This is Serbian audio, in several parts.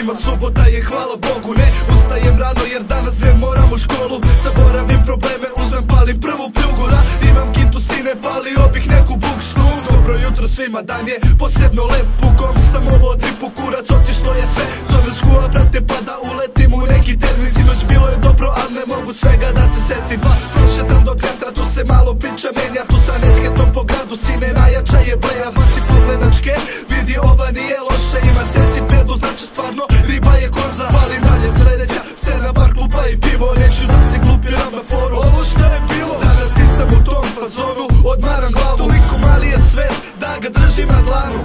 noćima, subota je, hvala Bogu. Ne ustajem rano jer danas ne moram u školu. Zaboravim probleme, uzmem, palim prvu pljugu. Da, imam kintu, sine, palio bih neku buksnu. Dobro jutro svima, dan je posebno lep. Pukom sam ovo tripu, kurac, otišlo je sve. Zovem skuva, brate, pa da uletim u neki termin. Sinoć bilo je dobro, ali ne mogu svega da se setim. Pa prošetam do centra, tu se malo priča menja. Tu sa necketom po gradu, sine, najjača je bleja. Baci pogledačke, vidi ova nije loše. Ima seci pedu, znači stvarno riba je koza. Palim dalje, sledeća scena, bar, klupa i pivo. Neću da se glupiram na foru, ovo šta je bilo. Danas nisam u tom fazonu, odmaram glavu. Toliko mali je svet da ga držim na dlanu.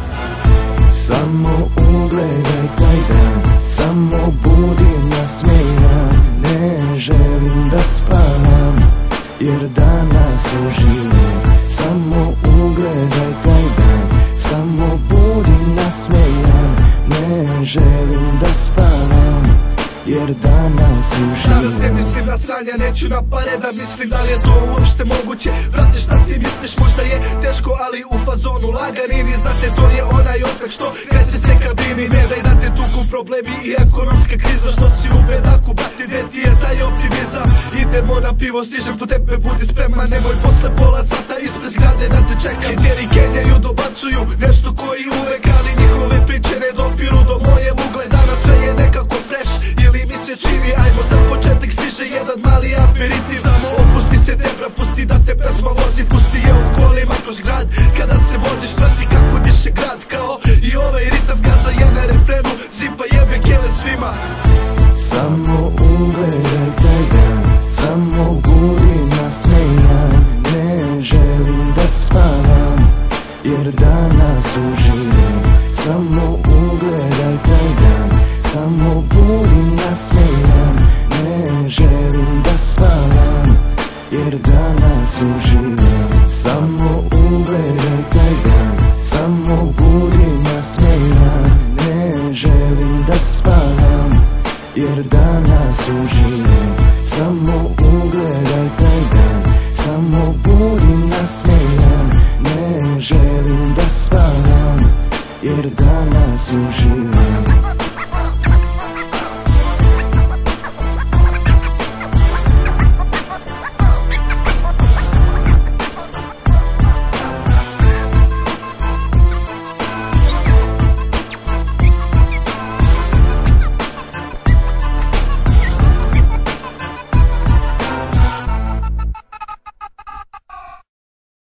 Samo ugledaj taj dan, samo budi nasmejan. Ne želim da spavam, jer danas uživam. Samo ugledaj taj dan, samo budi nasmejan. Ne želim da spavam, jer danas uživam. Danas ne mislim na sanja, neću na pare da mislim. Da li je to uopšte moguće? Brate, šta ti misliš? Možda je teško, ali u fazonu laganini. Znate, to je onaj otak što kreće se kabini. Ne daj da te tuku problemi i ekonomska kriza. Što si u bedaku, brate, gde ti je taj optimizam? Idemo na pivo, stižem po tebe, budi spreman. Nemoj posle pola sata ispred zgrade da te čekam. Hiteri kenjaju, dobacuju nešto koji uvek, ali njihove priče ne dopiru do moje ugle. Danas sve je nekako fresh, ili mi se čini, ajmo za početak, stiže jedan mali aperitiv. Samo opusti se, debra, pusti da te pesma vozi. Pusti je u kolima kroz grad, kada se voziš, prati kako diše grad. Kao i ovaj ritam gaza je na refrenu, zipa jebe keve svima. Samo ugledaj taj dan, samo budi nasmejan. Ne želim da spavam, jer danas uživam. Samo ugledaj taj dan, samo budi nasmejan. Ne želim da spavam, jer danas uživam. Samo ugledaj taj dan, samo budi nasmejan. Ne želim da spavam, jer danas uživam. Samo